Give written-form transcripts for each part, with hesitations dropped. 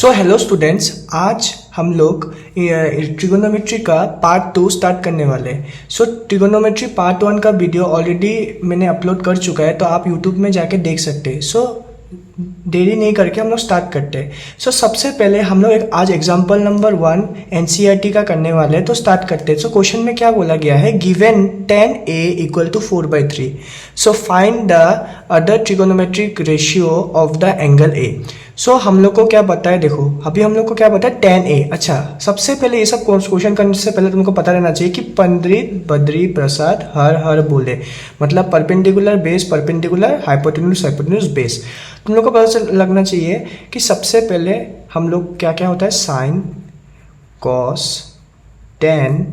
So hello students, आज हम लोग ट्रिगोनोमेट्री का पार्ट 2 स्टार्ट करने वाले हैं। सो ट्रिगोनोमेट्री पार्ट 1 का वीडियो ऑलरेडी मैंने अपलोड कर चुका है, तो आप यूट्यूब में जाके देख सकते हैं। सो देरी नहीं करके हम लोग स्टार्ट करते हैं। सो सबसे पहले हम लोग आज एग्जाम्पल नंबर 1 एनसीईआरटी का करने वाले हैं, तो स्टार्ट करते हैं। सो क्वेश्चन में क्या बोला गया है, given tan A equal to 4/3, so find the other trigonometric ratio of the angle A। So हम लोग को क्या पता है, देखो अभी हम लोग को क्या पता है tan A। अच्छा, सबसे पहले ये सब क्वेश्चन करने से पहले तुमको पता रहना चाहिए कि पंडित बद्री प्रसाद हर हर बोले, मतलब perpendicular base, perpendicular hypotenuse, hypotenuse base. तुम लोग को पता लगना चाहिए कि सबसे पहले हम लोग क्या क्या होता है, साइन, कॉस, टेन,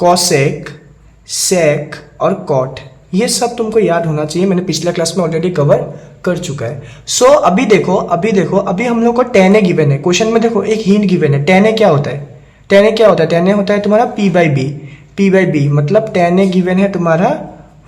कॉसेक, सेक और कॉट, ये सब तुमको याद होना चाहिए। मैंने पिछले क्लास में ऑलरेडी कवर कर चुका है। सो अभी देखो अभी हम लोग को tan A गिवन है। क्वेश्चन में देखो एक हिंट गिवन है। tan A क्या होता है, tan A क्या होता है, tan A होता है तुम्हारा P/B, मतलब tan A गिवन है तुम्हारा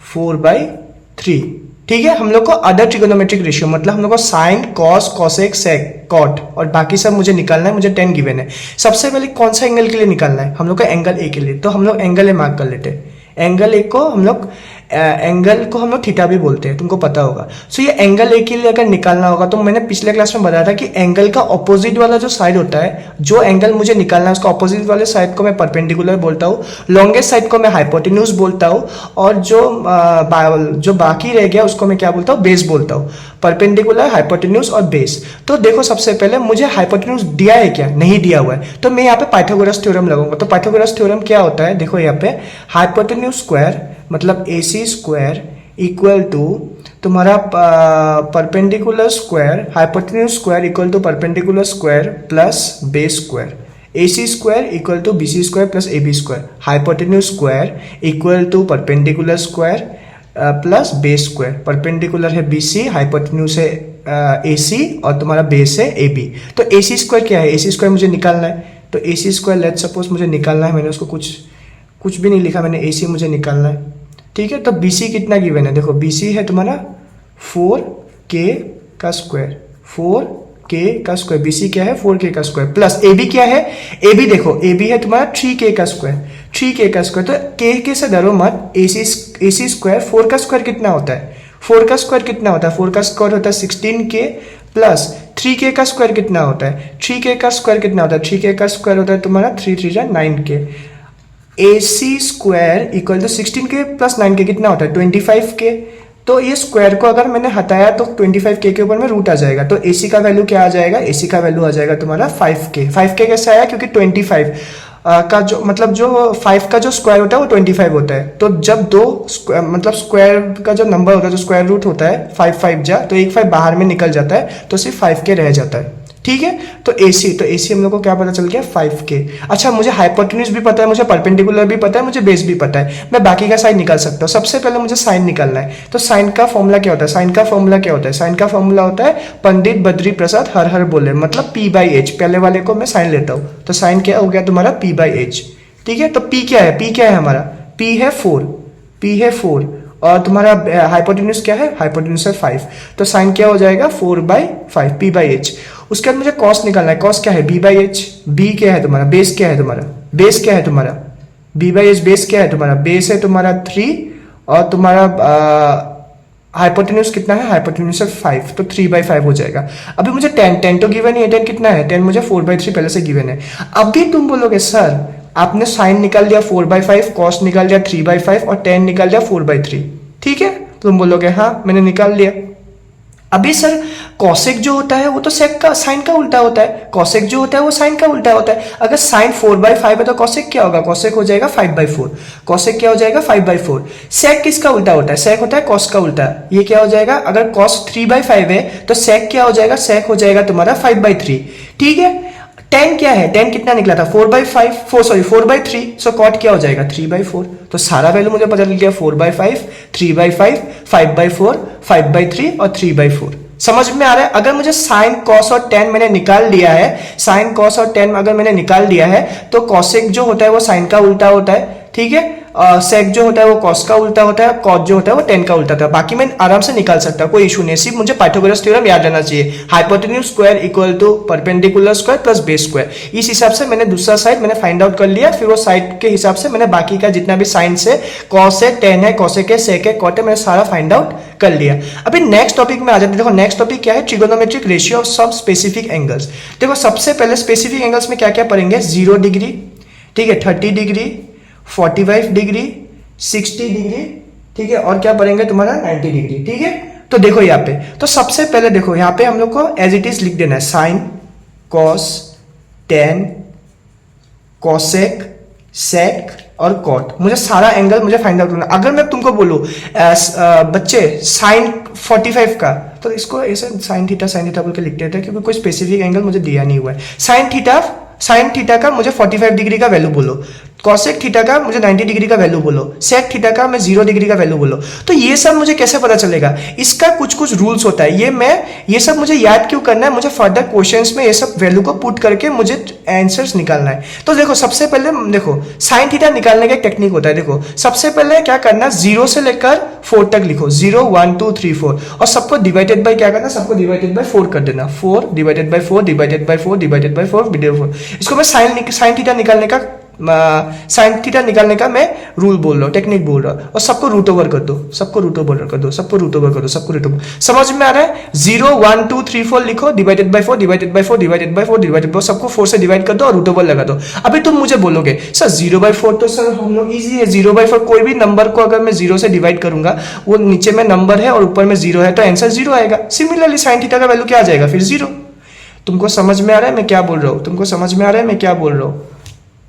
4/3। ठीक है, हम लोग को अदर ट्रिगोनोमेट्रिक रेशियो, मतलब हम लोग को साइन, कॉस, कॉसेक, सेक, कॉट और बाकी सब मुझे निकालना है। मुझे tan गिवन है। सबसे पहले कौन सा एंगल के लिए निकालना है, हम लोग को एंगल A के लिए। तो हम लोग एंगल A मार्क कर लेते हैं। एंगल A को हम लोग थीटा भी बोलते हैं, तुमको पता होगा। सो ये एंगल A के लिए अगर निकालना होगा, तो मैंने पिछले क्लास में बताया था कि एंगल का ऑपोजिट वाला जो साइड होता है, जो एंगल मुझे निकालना है उसका ऑपोजिट वाले साइड को मैं परपेंडिकुलर बोलता हूँ, लॉन्गेस्ट साइड को मैं हाइपोटेन्यूज बोलता हूँ, और जो बाकी रह गया उसको मैं क्या बोलता हूँ, बेस बोलता हूँ। परपेंडिकुलर, हाइपोटेन्यूज और बेस। तो देखो सबसे पहले मुझे हाइपोटेन्यूज दिया है क्या, नहीं दिया हुआ है, तो मैं यहाँ पे पाइथागोरस थ्योरम लगाऊंगा। तो पाइथागोरस थ्योरम क्या होता है, देखो यहाँ पे हाइपोटेन्यूज स्क्वायर मतलब AC स्क्वायर इक्वल टू तुम्हारा perpendicular square, hypotenuse square equal to perpendicular square plus base square. AC square equal to BC square plus AB square. Hypotenuse square equal to perpendicular square plus base square. Perpendicular है BC, hypotenuse है AC और तुम्हारा base है AB। तो AC square क्या है, AC square मुझे निकालना है। तो AC स्क्वायर लेट्स सपोज मुझे निकालना है, मैंने उसको कुछ भी नहीं लिखा, मैंने AC मुझे निकालना है। ठीक है, तो BC कितना गिवन है, देखो BC है तुम्हारा 4K का स्क्वायर, 4K का स्क्वायर। BC क्या है, 4K का स्क्वायर प्लस AB क्या है, AB देखो AB है तुम्हारा 3K का स्क्वायर, 3K का स्क्वायर। तो K से डरो मत, AC स्क्वायर 4 का स्क्वायर कितना होता है, 4 का स्क्वायर कितना होता है, 4 का स्क्वायर होता है 16K प्लस 3K का स्क्वायर कितना होता है, 3K का स्क्वायर कितना होता है, 3K का स्क्वायर होता है तुम्हारा 3 3 9K। AC square equal to 16K plus 9K कितना होता है, 25K। तो ये स्क्वायर को अगर मैंने हटाया तो 25K के ऊपर में रूट आ जाएगा। तो AC का वैल्यू क्या आ जाएगा, AC का वैल्यू आ जाएगा तुम्हारा 5K। 5K कैसे आया, क्योंकि 25 का जो मतलब जो 5 का जो स्क्वायर होता है वो 25 होता है। तो जब दो मतलब स्क्वायर का जो नंबर होता है, जो स्क्वायर रूट होता है 5 5 जा, तो एक 5 बाहर में निकल जाता है, तो सिर्फ 5K रह जाता है। ठीक है, तो AC हम लोग को क्या पता चल गया, 5K। अच्छा, मुझे हाइपोटेन्यूज भी पता है, मुझे परपेंडिकुलर भी पता है, मुझे बेस भी पता है, मैं बाकी का साइन निकाल सकता हूँ। सबसे पहले मुझे साइन निकालना है। तो साइन का फॉर्मूला क्या होता है, साइन का फॉर्मूला होता है पंडित बद्री प्रसाद हर हर बोले, मतलब P/H। पहले वाले को मैं साइन लेता हूँ, तो साइन क्या हो गया तुम्हारा P/H। ठीक है, तो P क्या है हमारा, P है 4 और तुम्हारा हाइपोटेन्यूज क्या है, हाइपोटेन्यूज है 5। तो साइन क्या हो जाएगा 4/5 P/H। उसके बाद मुझे कॉस निकालना है। कॉस क्या है, B/H। B क्या है तुम्हारा, बेस क्या है तुम्हारा, B/H बेस क्या है तुम्हारा, बेस है तुम्हारा 3 और तुम्हारा हाइपोटेन्यूज कितना है, हाइपोटेन्यूज है 5, तो 3/5 हो जाएगा। अभी मुझे tan तो गिवन है, tan कितना है, tan मुझे 4/3 पहले से गिवन है। अभी तुम बोलोगे सर आपने साइन निकाल दिया 4/5, कॉस निकाल दिया 3/5 और tan निकाल दिया 4/3। ठीक है, तुम बोलोगे हाँ मैंने निकाल लिया। अभी सर कॉसेक जो होता है वो तो सेक का साइन का उल्टा होता है, कॉसेक जो होता है वो साइन का उल्टा होता है। अगर साइन 4/5 है तो कॉसेक क्या होगा, कॉसेक हो जाएगा 5/4। कॉसेक क्या हो जाएगा 5/4। सेक किसका उल्टा होता है, सेक होता है कॉस का उल्टा। ये क्या हो जाएगा, अगर कॉस 3/5 है तो सेक क्या हो जाएगा, सेक हो जाएगा तुम्हारा 5/3। ठीक है, tan क्या है, tan कितना निकला था 4/3। सो कॉट क्या हो जाएगा 3/4। तो सारा वैल्यू मुझे पता चल गया, 4/5, 3/5, 5/4, 5/3 और 3/4। समझ में आ रहा है। अगर मुझे साइन, कॉस और tan मैंने निकाल लिया है, साइन, कॉस और tan अगर मैंने निकाल लिया है, तो कॉसेक जो होता है वो साइन का उल्टा होता है। ठीक है, सेक जो होता है वो कॉस का उल्टा होता है, कॉट जो होता है वो टेन का उल्टा होता है। बाकी मैं आराम से निकाल सकता हूँ, कोई इशू नहीं, सिर्फ मुझे पाइथागोरस थ्योरम याद रहना चाहिए, hypotenuse square equal to perpendicular square plus base square. इस हिसाब से मैंने दूसरा साइड मैंने फाइंड आउट कर लिया, फिर वो साइड के हिसाब से मैंने बाकी का जितना भी साइंस है, कॉस है, टेन है, कॉसेक है, सेक है, कॉट है, मैंने सारा फाइंड आउट कर लिया। अभी नेक्स्ट टॉपिक में आ जाते हैं। देखो नेक्स्ट टॉपिक क्या है, trigonometric ratio of some specific angles. देखो सबसे पहले स्पेसिफिक एंगल्स में क्या क्या पढ़ेंगे, 0 डिग्री, ठीक है, 30 डिग्री, 45 डिग्री, 60 डिग्री, ठीक है, और क्या पढ़ेंगे तुम्हारा 90 डिग्री, ठीक है। तो देखो यहाँ पे, तो सबसे पहले देखो यहाँ पे हम लोग को एज इट इज लिख देना है, साइन, कॉस, टेन, कॉसेक, सेक और कॉट। मुझे सारा एंगल मुझे फाइंड आउट करना। अगर मैं तुमको बोलूं बच्चे साइन 45 का, तो इसको ऐसे साइन थीटा बोल के लिख देते हैं, क्योंकि कोई स्पेसिफिक एंगल मुझे दिया नहीं हुआ है। साइन थीटा का मुझे 45 डिग्री का वैल्यू बोलो, कॉसेक थीटा का मुझे 90 डिग्री का वैल्यू बोलो, सेक थीटा का मैं 0 डिग्री का वैल्यू बोलो। तो ये सब मुझे कैसे पता चलेगा, इसका कुछ कुछ रूल्स होता है। ये सब मुझे याद क्यों करना है, मुझे फर्दर क्वेश्चंस में ये सब वैल्यू को पुट करके मुझे आंसर्स निकालना है। तो देखो सबसे पहले देखो साइन थीटा निकालने का एक टेक्निक होता है। देखो सबसे पहले क्या करना, 0 से लेकर 4 तक लिखो, 0 1 2 3 4, और सबको डिवाइडेड बाय क्या करना, सबको डिवाइडेड बाय 4 कर देना, 4 divided by 4 divided by 4 divided by 4 divided by 4। इसको मैं साइन थीटा निकालने का मैं रूल बोल रहा हूँ, टेक्निक बोल रहा हूँ। और सबको रूट ओवर कर दो, सबको रूट ओवर कर दो, सबको रूट ओवर कर दो, सबको रूट ओवर। समझ में आ रहा है, 0 1 2 3 4 लिखो, divided by 4 divided by 4 divided by 4 divided by 4, सबको 4 से डिवाइड कर दो और रूट ओवर लगा दो। अभी तुम मुझे बोलोगे सर 0/4 तो सर हम लोग इजी है, 0/4 कोई भी नंबर को अगर मैं 0 से डिवाइड करूंगा, वो नीचे में नंबर है और ऊपर में 0 है, तो आंसर 0 आएगा। सिमिलरली साइन थीटा का वैल्यू क्या आ जाएगा, फिर 0। तुमको समझ में आ रहा है मैं क्या बोल रहा हूँ, तुमको समझ में आ रहा है मैं क्या बोल रहा हूँ,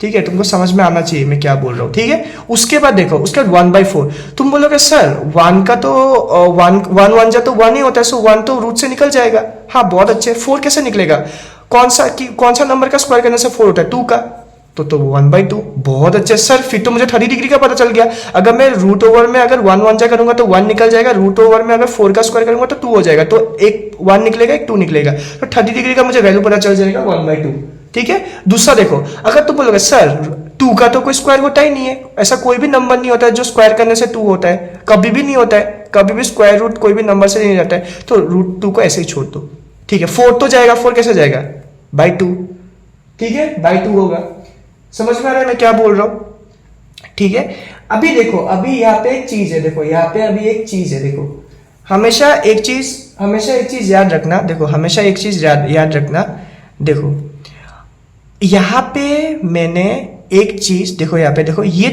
ठीक है, तुमको समझ में आना चाहिए मैं क्या बोल रहा हूँ, ठीक है। उसके बाद देखो, उसके बाद 1/4, तुम बोलोगे सर 1 का तो 1 जा तो 1 ही होता है, सो 1 तो रूट से निकल जाएगा। हाँ बहुत अच्छे, 4 कैसे निकलेगा, कौन सा नंबर का स्क्वायर करने से 4 होता है, 2 का, तो 1/2। बहुत अच्छे सर, फिर तो मुझे 30 डिग्री का पता चल गया। अगर मैं रूट ओवर में अगर 1 जा करूंगा तो 1 निकल जाएगा, रूट ओवर में अगर 4 का स्क्वायर करूंगा तो 2 हो जाएगा, तो एक 1 निकलेगा एक 2 निकलेगा, तो 30 डिग्री का मुझे वैल्यू पता चल जाएगा 1/2, ठीक है। दूसरा देखो, अगर तुम बोलोगे सर 2 का तो कोई स्क्वायर होता ही नहीं है, ऐसा कोई भी नंबर नहीं होता है जो स्क्वायर करने से 2 होता है, कभी भी नहीं होता है, कभी भी स्क्वायर रूट कोई भी नंबर से नहीं जाता है, तो रूट 2 को ऐसे ही छोड़ दो, ठीक है। 4 तो जाएगा, 4 कैसे जाएगा, बाई 2, ठीक है, बाई 2 होगा। समझ में आ रहा है मैं क्या बोल रहा हूं, ठीक है। अभी देखो, अभी यहाँ पे एक चीज है, देखो यहाँ पे अभी एक चीज है, देखो हमेशा एक चीज याद रखना, देखो हमेशा एक चीज याद रखना। देखो यहाँ पे मैंने एक चीज, देखो यहाँ पे देखो, ये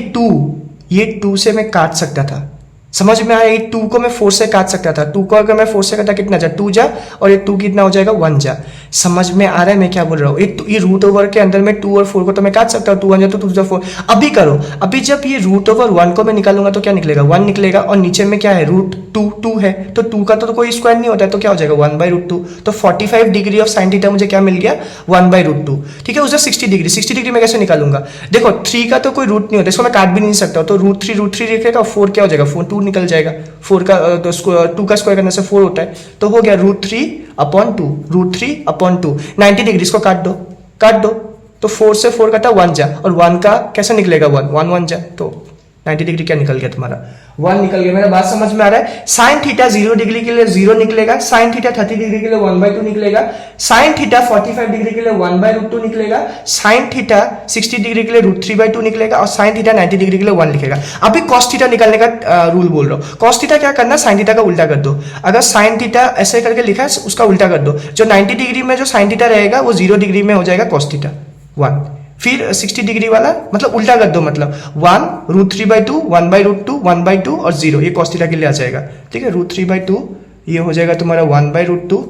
2 से मैं काट सकता था, समझ में आया, ये 2 को मैं 4 से काट सकता था, 2 को अगर मैं 4 से काटा कितना जा, 2 जा, और ये 2 कितना हो जाएगा, 1 जा। समझ में आ रहा है मैं क्या बोल रहा हूँ, ये रूट ओवर के अंदर में 2 और 4 को तो मैं काट सकता हूँ, 2 1 जा तो 2 जा 4। अभी करो, अभी जब ये रूट ओवर 1 को मैं निकालूंगा तो क्या निकलेगा, 1 निकलेगा, और नीचे में क्या है, रूट 2 है, तो 2 का तो कोई स्क्वायर नहीं होता है, तो क्या हो जाएगा 1/√2। तो 45 डिग्री ऑफ साइन थीटा मुझे क्या मिल गया, 1/√2, ठीक है। उससे 60 डिग्री में कैसे निकालूंगा, देखो 3 का तो कोई रूट नहीं होता, इसको मैं काट भी नहीं सकता, तो √3 लिखेगा, और 4 क्या हो जाएगा, 2 निकल जाएगा, 4 का 2 का स्क्वायर करने से 4 होता है, तो हो गया √3/2, 90 डिग्री, इसको काट दो, तो 4 से 4 कटा 1 जा, और 1 का कैसे निकलेगा, 1 जा, तो 90 डिग्री क्या निकल गया तुम्हारा, 1 निकल गया। मेरा बात समझ में आ रहा है। साइन थीटा 0 डिग्री के लिए 0 निकलेगा, साइन थीटा 30 डिग्री के लिए 1/2 निकलेगा, साइन थीटा 45 डिग्री के लिए 1/√2 निकलेगा, साइन थीटा 60 डिग्री के लिए √3/2 निकलेगा, और साइन थीटा 90 डिग्री के लिए 1 लिखेगा। अभी कॉस थीटा निकालने का रूल बोल रहा हूँ। कॉस थीटा क्या करना, साइन थीटा का उल्टा कर दो। अगर साइन थीटा ऐसे करके लिखा है, उसका उल्टा कर दो, जो 90 डिग्री में जो साइन थीटा रहेगा वो 0 डिग्री में हो जाएगा कॉस थीटा 1, फिर 60 डिग्री वाला मतलब उल्टा कर दो, मतलब 1 √3/2 1/√2 1/2 और 0, ये कॉस थीटा के लिए आ जाएगा, ठीक है। √3/2 ये हो जाएगा तुम्हारा 1/√2,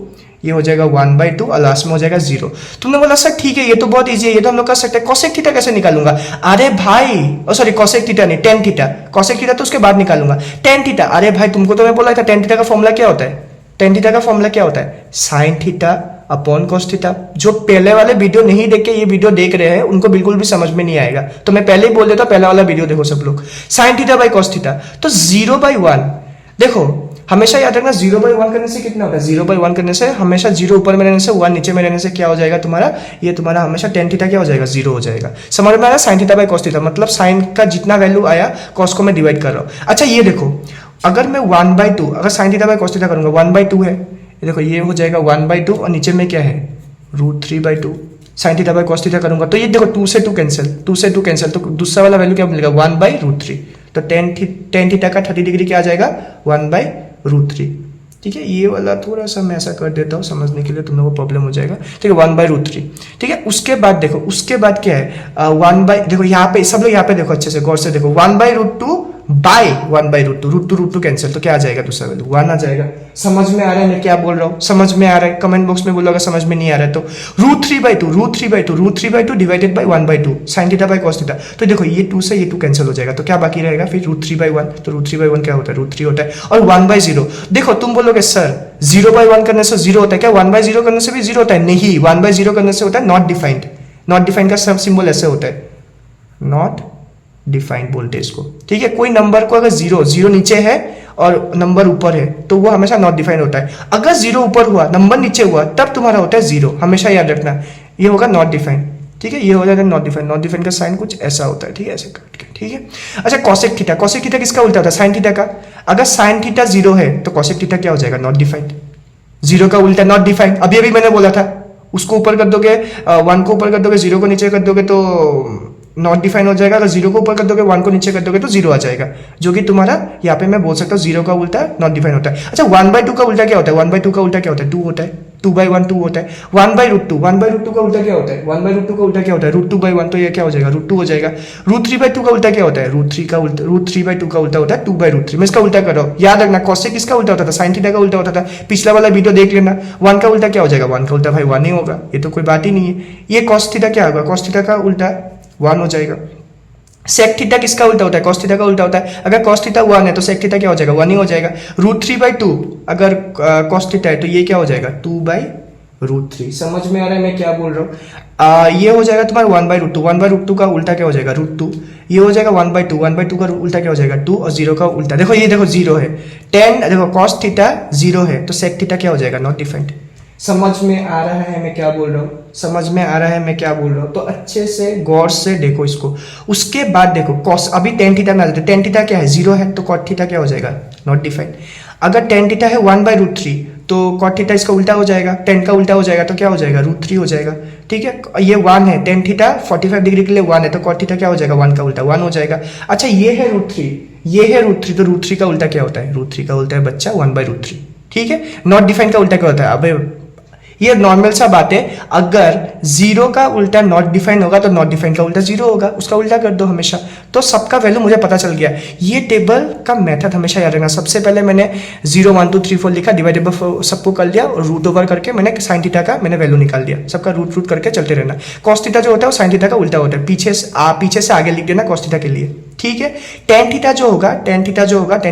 ये हो जाएगा 1/2, और लास्ट में हो जाएगा 0। तुमने बोला सर ठीक है, ये तो बहुत इजी है, ये तो हम लोग कर सकते हैं, कॉसेक थीटा कैसे निकालूंगा। अरे भाई सॉरी, कॉसेक थीटा नहीं, टेन थीटा, कॉसेक थीटा तो उसके बाद निकालूंगा, टेन थीटा। अरे भाई तुमको तो मैं बोला था टेन थीटा का फॉर्मूला क्या होता है, टेन थीटा का फॉर्मूला क्या होता है, sine theta upon cos theta. जो पहले वाले वीडियो नहीं देख के ये वीडियो देख रहे हैं उनको बिल्कुल भी समझ में नहीं आएगा, तो मैं पहले ही बोल देता हूं, पहला वाला वीडियो देखो सब लोग। Sine theta by cos theta, तो 0/1, देखो हमेशा याद रखना 0/1 करने से कितना होता है, 0/1 करने से हमेशा 0 ऊपर में रहने से 1 नीचे में रहने से क्या हो जाएगा तुम्हारा, ये तुम्हारा हमेशा tan थीटा क्या हो जाएगा, 0 हो जाएगा। समझ में आया, sin theta by cos theta, मतलब sin का जितना वैल्यू आया cos को मैं डिवाइड कर रहा हूँ। अच्छा ये देखो, अगर मैं 1/2 अगर sin theta by cos theta करूंगा 1/2 है, ये देखो ये हो जाएगा 1/2 और नीचे में क्या है √3/2। sin theta by cos theta करूंगा तो ये देखो 2 से 2 कैंसिल, 2 से 2 कैंसिल, तो दूसरा वाला वैल्यू क्या मिलेगा 1/√3। तो tan थीटा का 30 डिग्री क्या आ जाएगा 1/√3। ठीक है, ये वाला थोड़ा सा मैं ऐसा कर देता हूँ समझने के लिए, तुम लोगों को प्रॉब्लम हो जाएगा। ठीक है 1/√3। ठीक है, उसके बाद देखो, उसके बाद क्या है देखो यहाँ पे सब लोग यहाँ पे देखो अच्छे से गौर से देखो, 1/√2 बाय 1/√2, √2 कैंसिल, तो क्या आ जाएगा दूसरा वैल्यू 1 आ जाएगा। समझ में आ रहा है मैं क्या बोल रहा हूँ, समझ में आ रहा है, कमेंट बॉक्स में बोलो अगर समझ में नहीं आ रहा है तो। √3/2 divided by 1/2 sin theta by cos theta, तो देखो ये 2 से ये 2 कैंसिल हो जाएगा, तो क्या बाकी रहेगा फिर √3/1, तो √3/1 क्या होता है √3 होता है। और 1/0 देखो, तुम बोलोगे सर 0/1 करने से 0 होता है क्या, 1/0 करने से भी 0 होता है, नहीं 1/0 करने से होता है नॉट डिफाइंड। नॉट डिफाइंड का सब सिंबल ऐसे होता है, नॉट डिफाइंड बोलते हैं इसको। ठीक है, कोई नंबर को अगर 0 नीचे है और नंबर ऊपर है तो वो हमेशा नॉट डिफाइंड होता है। अगर 0 ऊपर हुआ नंबर नीचे हुआ तब तुम्हारा होता है 0, हमेशा याद रखना, ये होगा नॉट डिफाइंड। ठीक है, ये हो जाता है नॉट डिफाइंड। नॉट डिफाइंड का साइन कुछ ऐसा होता है, ठीक है, ऐसे करके। ठीक है, अच्छा कॉसेक थीटा, कॉसेक थीटा किसका उल्टा होता है, साइन थीटा का। अगर साइन थीटा 0 है तो कॉसेक थीटा क्या हो जाएगा नॉट डिफाइंड। 0 का उल्टा नॉट डिफाइंड, अभी अभी मैंने बोला था, उसको ऊपर कर दोगे 1 को ऊपर कर दोगे 0 को नीचे कर दोगे तो नॉट डिफाइन हो जाएगा। अगर 0 को ऊपर कर दोगे 1 को नीचे कर दोगे तो 0 आ जाएगा, जो कि तुम्हारा यहाँ पे मैं बोल सकता हूँ 0 का उल्टा नॉट डिफाइन होता है। अच्छा 1/2 का उल्टा क्या होता है, 1/2 का उल्टा क्या होता है 2 होता है, 2/1 2 होता है। 1/√2 का उल्टा क्या होता है, 1/√2 का उल्टा क्या होता है √2/1, तो ये क्या हो जाएगा √2 हो जाएगा। √3/2 का उल्टा क्या होता है, √3 का उल्टा √3/2 का उल्टा होता है 2/√3। मैं इसका उल्टा कर रहा हूँ, याद रखना कॉसेक किसका उल्टा होता था, साइन थीटा का उल्टा होता था। पिछला वाला वीडियो देख लेना। 1 का उल्टा क्या हो जाएगा, 1 का उल्टा भाई 1 ही होगा, ये तो कोई बात ही नहीं है। ये कॉस थीटा क्या होगा, कॉस थीटा का उल्टा 1 हो जाएगा। सेक थीटा किसका उल्टा होता है, कॉस थीटा का उल्टा होता है। अगर कॉस थीटा 1 है तो सेक थीटा क्या हो जाएगा 1 ही हो जाएगा। √3/2 अगर कॉस थीटा है तो ये क्या हो जाएगा 2/√3। समझ में आ रहा है मैं क्या बोल रहा हूँ। ये हो जाएगा तुम्हारा 1/√2, 1/√2 का उल्टा क्या हो जाएगा √2। ये हो जाएगा 1/2, 1/2 का उल्टा क्या हो जाएगा 2, और 0 का उल्टा देखो, ये देखो 0 है, देखो कॉस थीटा 0 है तो सेक थीटा क्या हो जाएगा नॉट डिफाइंड। समझ में आ रहा है मैं क्या बोल रहा हूँ, समझ में आ रहा है मैं क्या बोल रहा हूँ, तो अच्छे से गौर से देखो इसको। उसके बाद देखो कॉस, अभी tan थीटा में आ जाते हैं। tan थीटा क्या है 0 है तो cot थीटा क्या हो जाएगा नॉट डिफाइंड। अगर tan थीटा है 1/√3 तो cot थीटा इसका उल्टा हो जाएगा, tan का उल्टा हो जाएगा तो क्या हो जाएगा √3 हो जाएगा। ठीक है, ये 1 है, tan थीटा 45 डिग्री के लिए 1 है तो cot थीटा क्या हो जाएगा 1 का उल्टा 1 हो जाएगा। अच्छा ये है √3, ये है √3, तो √3 का उल्टा क्या होता है, √3 का उल्टा है बच्चा 1/√3। ठीक है, नॉट डिफाइंड का उल्टा क्या होता है, अब ये नॉर्मल सा बात है, अगर 0 का उल्टा नॉट डिफाइन होगा तो नॉट डिफाइन का उल्टा 0 होगा, उसका उल्टा कर दो हमेशा। तो सबका वैल्यू मुझे पता चल गया। ये टेबल का मेथड हमेशा याद रखना। सबसे पहले मैंने 0 1 2 3 4 लिखा, डिवाइडेड बाय 4 सबको कर लिया और रूट ओवर करके मैंने साइन थीटा का मैंने वैल्यू निकाल दिया। सबका रूट करके चलते रहना। कॉस थीटा जो होता है वो साइन थीटा का उल्टा होता है, पीछे से आगे लिख देना कॉस थीटा के लिए। ठीक है, tan थीटा जो होगा tan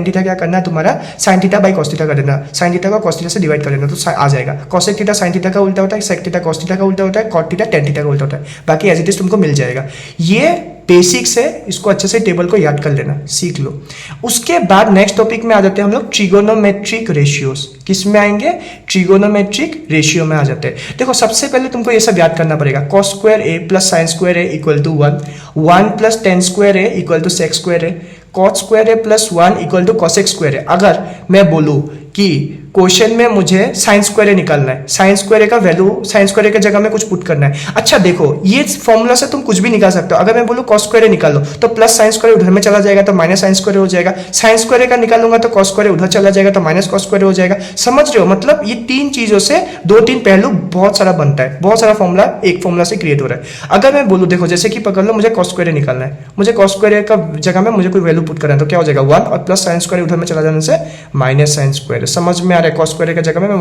थीटा क्या करना है तुम्हारा sin theta by cos theta कर देना, sin थीटा को cos थीटा से डिवाइड कर देना तो आ जाएगा। cosec थीटा sin थीटा का उल्टा होता है, sec थीटा cos थीटा का उल्टा होता है, cot थीटा tan थीटा का उल्टा होता है। बाकी एज इट इज तुमको मिल जाएगा। ये बेसिक्स है, इसको अच्छे से टेबल को याद कर लेना, सीख लो। उसके बाद नेक्स्ट टॉपिक में आ जाते हैं हम लोग ट्रिगोनोमेट्रिक रेशियोज। किस में आएंगे, ट्रिगोनोमेट्रिक रेशियो में आ जाते हैं। देखो सबसे पहले तुमको ये सब याद करना पड़ेगा। cos square a plus sine square a equal to 1, 1 plus tan square a equal to sec square a, cot square a plus 1 equal to cosec square a। अगर मैं बोलूं कि क्वेश्चन में मुझे साइन स्क्वायर ए निकालना है, साइन स्क्वायर ए का value sine square ए की जगह में कुछ पुट करना है। अच्छा देखो ये फॉर्मूला से तुम कुछ भी निकाल सकते हो। अगर मैं बोलूं cos स्क्वायर ए निकाल लो तो प्लस साइन स्क्वायर उधर में चला जाएगा तो माइनस साइन स्क्वायर हो जाएगा। साइन स्क्वायर ए का निकालूंगा तो cos स्क्वायर उधर चला जाएगा तो माइनस cos स्क्वायर हो जाएगा। समझ रहे हो, मतलब ये तीन चीजों से 2-3 पहलू बहुत सारा बनता है, बहुत सारा फॉर्मूला एक फॉर्मूला से क्रिएट हो रहा है। अगर मैं बोलूं देखो जैसे कि पकड़ लो मुझे cos स्क्वायर ए निकालना है, मुझे cos स्क्वायर ए का जगह में मुझे कोई वैल्यू पुट करना है तो क्या हो जाएगा 1 और प्लस साइन स्क्वायर उधर में चला जाने से माइनस साइन स्क्वायर। समझ में आ रहा है, cos स्क्वायर ए की जगह में मैं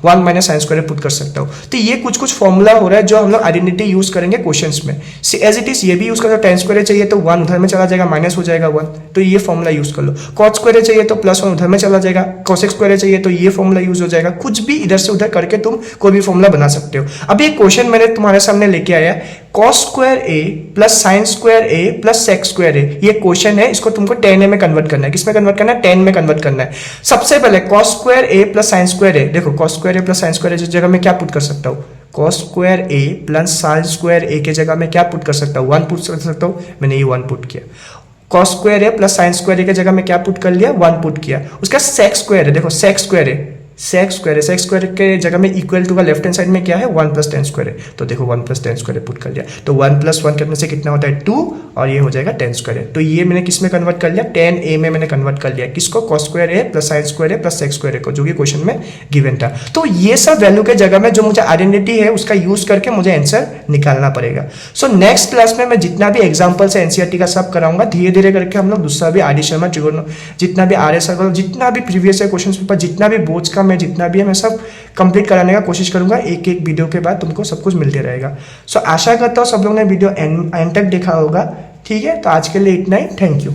1 माइनस साइन स्क्वायर पुट कर सकता हूँ। तो ये कुछ फॉर्मूला हो रहा है जो हम लोग आइडेंटिटी यूज करेंगे क्वेश्चंस में। एज इट इज ये भी यूज कर लो, tan स्क्वायर चाहिए तो 1 उधर में चला जाएगा माइनस हो जाएगा 1, तो ये फॉर्मूला यूज कर लो। cot स्क्वायर चाहिए तो प्लस 1 उधर में चला जाएगा, cosec स्क्वायर चाहिए तो ये फॉर्मूला यूज हो जाएगा। कुछ भी इधर से उधर करके तुम कोई भी फॉर्मूला बना सकते हो। अब ये क्वेश्चन मैंने तुम्हारे सामने लेके आया, कॉस स्क्वायर ए प्लस साइन स्क्वायर ए प्लस सेक स्क्वायर ए, ये क्वेश्चन है, इसको तुमको tan a में कन्वर्ट करना है। किसमें कन्वर्ट करना है? tan में कन्वर्ट करना है। सबसे पहले कॉस स्क्वायर ए प्लस साइन स्क्वायर ए, देखो कॉस स्क्वायर ए प्लस साइन स्क्वायर ए जगह में क्या पुट कर सकता हूँ? कॉस स्क्वायर ए प्लस साइन स्क्वायर ए के जगह में क्या पुट कर सकता हूँ? 1 पुट कर सकता हूँ। मैंने ये 1 पुट किया। कॉस स्क्वायर ए प्लस साइन स्क्वायर ए के जगह में क्या पुट कर लिया? 1 पुट किया। उसका सेक स्क्वायर है, देखो सेक स्क्वायर है, सेक स्क्वायर है, सेक स्क्वायर के जगह में इक्वल टू का लेफ्ट हैंड साइड में क्या है? 1 प्लस tan स्क्वायर है, तो देखो 1 प्लस tan स्क्वायर पुट कर लिया। तो 1 प्लस 1 करने से कितना होता है? 2, और ये हो जाएगा tan स्क्वायर है। तो ये मैंने किस में कन्वर्ट कर लिया? tan a में मैंने कन्वर्ट कर लिया। किसको? कॉस स्क्वायर ए प्लस साइन स्क्वायर ए प्लस सेक स्क्वायर ए को, जो कि क्वेश्चन में गिवन था। तो ये सब वैल्यू के जगह में जो मुझे आइडेंटिटी है उसका यूज करके मुझे आंसर निकालना पड़ेगा। सो नेक्स्ट क्लास में मैं जितना भी एग्जाम्पल्स है एनसीईआरटी का सब कराऊंगा, धीरे धीरे करके हम लोग दूसरा भी आर डी शर्मा ट्रिगोनो, जितना भी आर एस जितना भी प्रीवियस क्वेश्चन पेपर, जितना भी बोर्ड्स का मैं जितना भी है मैं सब कंप्लीट कराने का कोशिश करूंगा। एक एक वीडियो के बाद तुमको सब कुछ मिलते रहेगा। सो आशा करता हूँ सब लोग ने वीडियो एंड तक देखा होगा। ठीक है, तो आज के लिए इतना ही। Thank you.